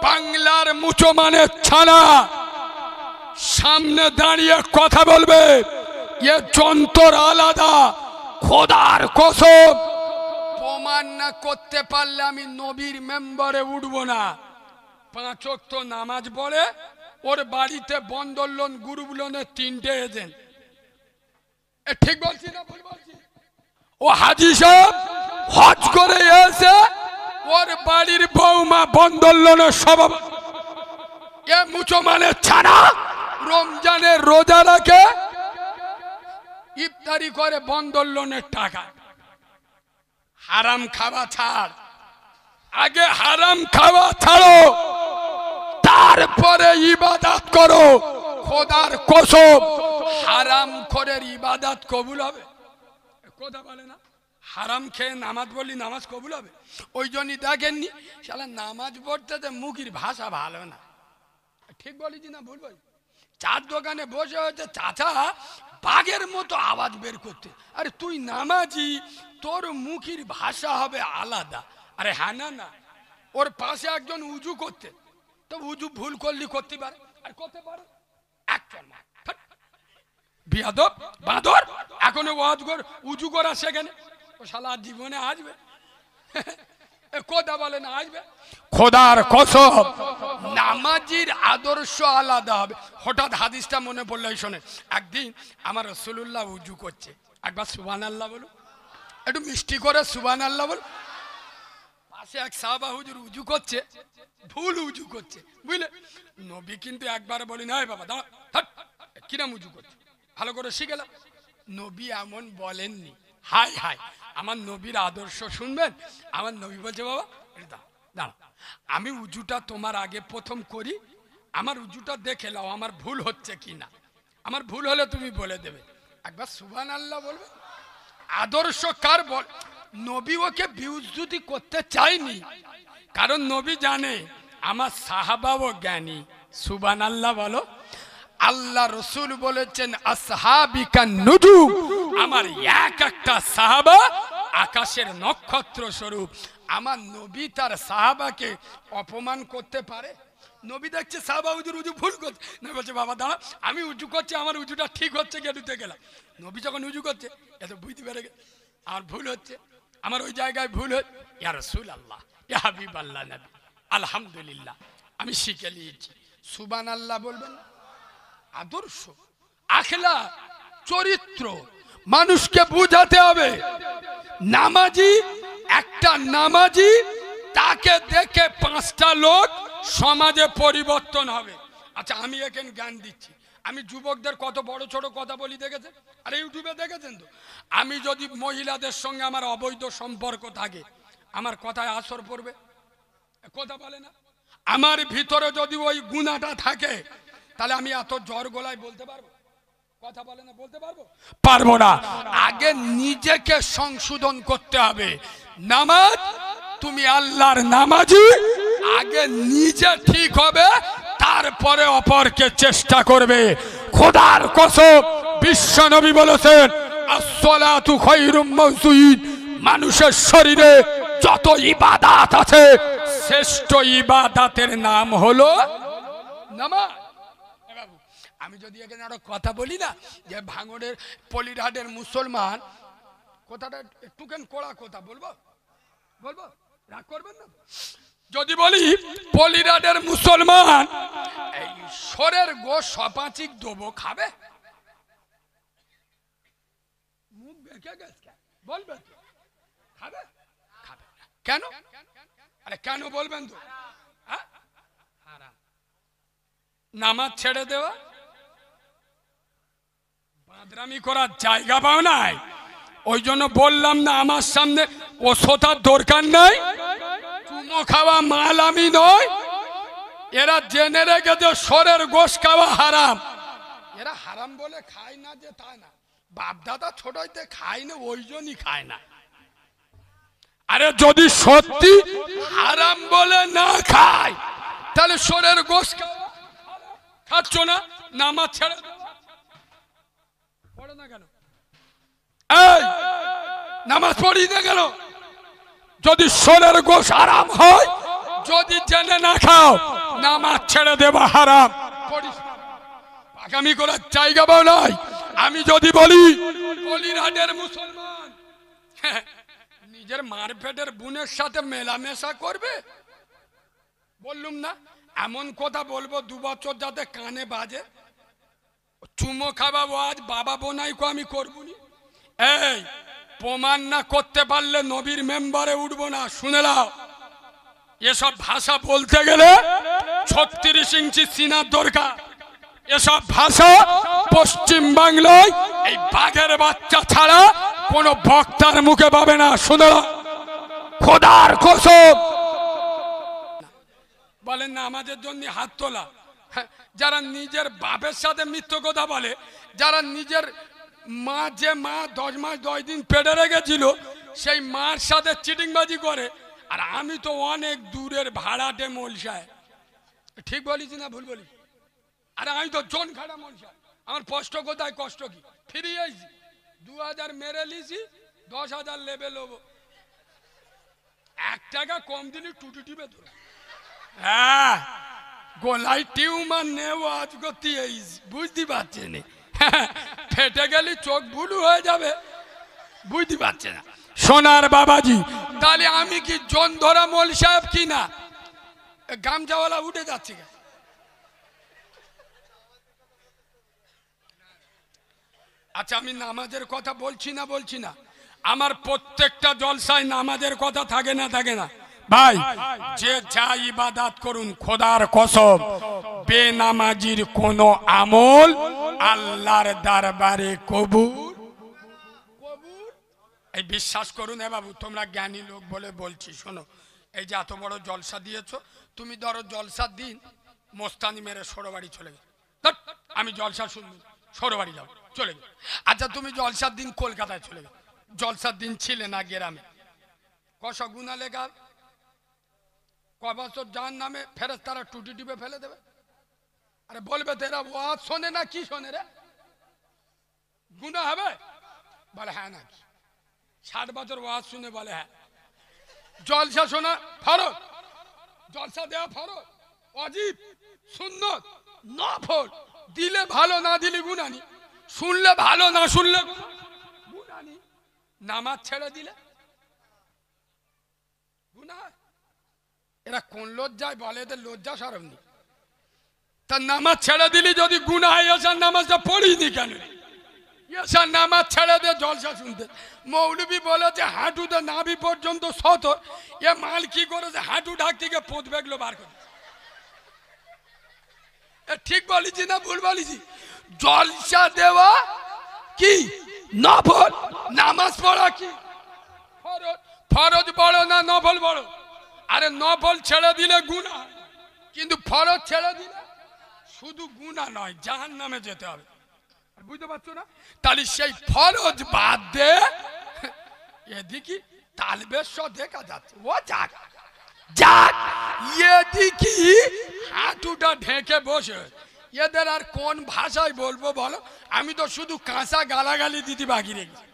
বাংলার মুসলমানের ছানা সামনে দাঁড়িয়ে কথা বলবে, এ যন্ত্র আলাদা, খোদার কসম প্রমাণ না করতে পারলে আমি নবীর মেম্বারে উঠবো না। 5 ওয়াক্ত নামাজ পড়ে, ওর বাড়িতে বন্দর লোন, গ্রুপ লোনের 3টে এজেন্ট। ঠিক বলছি না ভুল বলছি? ও হাজি সাহেব হজ করে এসে ওর বাড়ির বৌমা বন্দর লোনের সভাপতি। এ মুসলমানের ছানা রমজানের রোজা রাখে, ইফতারি করে বন্দর লোনের টাকা। হারাম খাওয়া ছাড়, আগে হারাম খাওয়া ছাড়ো, তারপরে ইবাদত করো। খোদার কসম হারাম খোরের ইবাদত কবুল হবে? কথা বলে না, হারাম খেয়ে নামাজ পড়লি নামাজ কবুল হবে? ওই জন্যই দেখেননি শালা নামাজ পড়তে মুখের ভাষা ভালো না। ঠিক বলেছি না ভুল বলি? চার দোকানে বসে হয়েছে চাচা বাঘের মতো আওয়াজ বের করতে। আরে তুই নামাজি, তোর মুখের ভাষা হবে আলাদা। আরে হ্যাঁ না না, ওর পাশে একজন উজু করতে, তো উজু ভুল করলি করতে পারে, আর করতে পারে একজন বিয়াদব বাঁদর এখনো ওয়াজ কর উজু করা সেখানে। ও শালা জীবনে আসবে? কথা বলে না আসবে? খোদার কসম নামাজির আদর্শ আলাদা হবে। হঠাৎ হাদিসটা মনে পড়লো, শোনে। একদিন আমার রাসূলুল্লাহ উজু করছে, একবার সুবহানাল্লাহ বলো, একটু মিষ্টি করে সুবহানাল্লাহ বল। পাশে এক সাহাবা হুজুর উজু করছে, ভুল উজু করছে, বুঝলে? নবী কিন্তু একবার বলি না বাবা দাঁড়া, কিরাম উজু করছে ভালো করে শিখেলাম। নবী এমন বলেননি। হাই হাই, আমার নবীর আদর্শ শুনবেন। আমার নবী বলছে বাবা দাঁড়া, আমি উজুটা তোমার আগে প্রথম করি, আমার উজুটা দেখে নাও আমার ভুল হচ্ছে কিনা। আমার ভুল হলে তুমি বলে দেবে, একবার সুবহানাল্লাহ বলবে। আদর্শ কার বল? নবী ওকে বিউজ্জুতি করতে চাইনি, কারণ নবী জানে আমার সাহাবাও জ্ঞানী। সুবহানাল্লাহ বলো। আল্লাহ রসুল বলেছেন আসহাবিকা নুজুম, আমার এক একটা সাহাবা আকাশের নক্ষত্র স্বরূপ। আমার নবী তার সাহাবাকে অপমান করতে পারে? নবী দেখছে সাহাবা উজুর উজু ভুল করছে, নবী বলছে বাবা দাঁড়া, আমি উজু করছি, আমার উজুটা ঠিক হচ্ছে কে দিতে গেলাম। নবী যখন উজু করছে এত বুঝতে পেরে গেছে আমার ভুল হচ্ছে, আমার ওই জায়গায় ভুল হচ্ছে। ইয়া রাসূলুল্লাহ, ইয়া হাবিবাল্লাহ, নবী আলহামদুলিল্লাহ আমি শিখে নিয়েছি। সুবহানাল্লাহ বলবেন। আদর্শ, আখলা, চরিত্র মানুষকে বুঝাতে হবে। নামাজি একটা নামাজি, তাকে দেখে 5টা লোক সমাজে পরিবর্তন হবে। আচ্ছা আমি এখানে জ্ঞান দিচ্ছি, আমি যুবকদের কত বড় ছোট কথা বলি দেখেছেন? আর ইউটিউবে দেখেছেন তো? আমি যদি মহিলাদের সঙ্গে আমার অবৈধ সম্পর্ক থাকে, আমার কথায় আসর পড়বে? কথা বলে না? আমার ভিতরে যদি ওই গুণাটা থাকে, তাহলে আমি এত জ্বর গলায় বলতে পারবো? কথা বলে না, বলতে পারবো? পারবো না। আগে নিজেকে সংশোধন করতে হবে। নামাজ, তুমি আল্লাহর নামাজি, আগে নিজে ঠিক হবে, তারপরে অপরকে চেষ্টা করবে। খোদার কসম বিশ্ব নবী বলেছেন আসসালাতু খায়রুম মাওসুইদ, মানুষের শরীরে যত ইবাদত আছে শ্রেষ্ঠ ইবাদতের নাম হলো নামাজ। আমি যদি এখানে আরো কথা বলি না, যে ভাঙড়ের পলিরহাটের মুসলমান, কথাটা একটুখানি কড়া কথা বলবো, বলবো রাগ করবেন না? যদি বলি পলিরহাটের মুসলমান এই সরের গোশ সপাচিক দেবো, খাবে? মুখ বেঁকে গেছে, বলবে খাবে? খাবে কেন? আরে কেন বলবেন তো? নামাজ ছেড়ে দেওয়া, বাদরামি করার জায়গা পাও নাই, ওই জন্য বললাম না আমার সামনে ও সোতার দরকার নাই। চুমো খাওয়া মাল আমি নয়। এরা জেনে রেখেছে সরের গোশ খাওয়া হারাম। এরা হারাম বলে খায় না যে তা না, বাপ দাদা ছোট হইতে খায় না, ওই জন্যই খায় না। আরে যদি সত্যি হারাম বলে না খায়, তাহলে সরের গোশ খাচ্ছ না, নামাজ ছেড়ে পড়ে না কেন? এই নামাজ পড়ি না কেন? যদি সোনার গোশ হারাম হয়, যদি জেনে না খাও নামাজ ছেড়ে দেবা হারাম করিস না। আগামী করার জায়গা বলাই। আমি যদি বলি কলিরহাটের মুসলমান নিজের মারপেটের বোনের সাথে মেলামেশা করবে, বললুম না এমন কথা বলবো 2 বছর যাতে কানে বাজে। চুমো খাওয়াবো আজ বাবা বোনাইকে আমি করবনি। এই প্রমাণ না করতে পারলে নবীর মেম্বারে উঠবো না, শুনে নাও। এসব ভাষা বলতে গেলে 36 ইঞ্চি সিনার দরকার। এসব ভাষা পশ্চিম বাংলায় এই বাঘের বাচ্চা ছাড়া কোন বক্তার মুখে পাবে না, শুনে নাও। খোদার কসম বলেন না আমাদের জন্য হাত তোলা। যারা নিজের বাপের সাথে মিথ্যে কথা বলে, যারা নিজের মা যে মা 10 মাস 10 দিন পেটে রেখেছিল সেই মার সাথে চিটিংবাজি করে। আর আমি তো অনেক দূরের ভাড়াটে মলসায়, ঠিক বলিস না ভুল বলিস? আরে আমি তো জন খাড়া মলসা, আমার কষ্ট কোথায়, কষ্ট কি? ফিরে আইছি 2000 মেরে লিছি, 10,000 লেবে লোবো। 1 টাকা কম দিলি টুটি টিপে ধরে। হ্যাঁ গলায় টিউমার নেব আজ করতে বুঝতে পারছি না। ফেটে গেলে চোখ ভুলু হয়ে যাবে, বুঝতে পারছে না সোনার বাবাজি। তাহলে আমি কি জন ধরা মল সাহেব কি না? গামছাওয়ালা উঠে যাচ্ছে। আচ্ছা আমি নামাজের কথা বলছি না, আমার প্রত্যেকটা জলসায় নামাজের কথা থাকে না থাকে না ভাই? যে যা ইবাদত করুন খোদার কসম বেনামাজির কোন আমল আল্লাহর দরবারে কবুল। এই বিশ্বাস করুন এ বাবু, তোমরা জ্ঞানী লোক বলে বলছি, শোনো। এই যে এত বড় জলসা দিয়েছো, তুমি ধরো জলসার দিন মোস্তানি মেরে সরোবাড়ি চলে গেল, আমি জলসা শুনবো, সরোবাড়ি যাও চলে গেল। আচ্ছা তুমি জলসার দিন কলকাতায় চলে গেল, জলসার দিন ছিলে না গ্রামে, কষ গুণা লেখা কবছর যার নামে ফেরত তারা টুটি টিপে ফেলে দেবে। আরে বলবে তেরা ওয়াজ শোনে না কি শোনে রে, গুণা হবে? বলে হ্যাঁ না, 60 বছর ওয়াজ শুনে বলে হ্যাঁ। জলসা শোনা ফরজ, জলসা দেওয়া ফরজ, ওয়াজিব, সুন্নত, নফল। দিলে ভালো, না দিলে গুনানি। শুনলে ভালো, না শুনলে গুনানি। নামাজ ছেড়ে দিলে গুনাহ। এরা কোন লজ্জায় বলে, এদের লজ্জা শরম নেই। তার নামাজ ছেড়ে দিলি যদি গুনাহ, এসার নামাজটা পড়িনি কেন? এসার নামাজ ছেড়ে দে জলসা শুনতে। মৌলবি বলেছে হাঁটুতে নাভি পর্যন্ত সতর, এ মাল কি করেছে হাঁটু ঢাক থেকে পোঁত বেগলো বার করে। ঠিক বলেছি না ভুল বলেছি? জলসা দেওয়া কি নফল, নামাজ পড়া কি ফরজ। ফরজ বড় না নফল বড়? আরে নফল ছেড়ে দিলে গুনাহ, কিন্তু ফরজ ছেড়ে দিলে শুধু গুনাহ নয়, জাহান্নামে যেতে হবে। বুঝতে পারছো না? তাহলে সেই ফরজ বাদ দে, এদিকে তালবেশ্বর দেখা যাচ্ছে, ও যাক যাক, এদিকে হাঁটুটা ঢেকে বসে। এদের আর কোন ভাষায় বলবো বলো? আমি তো শুধু কাঁচা গালাগালি দিতে বাকি রেখেছি।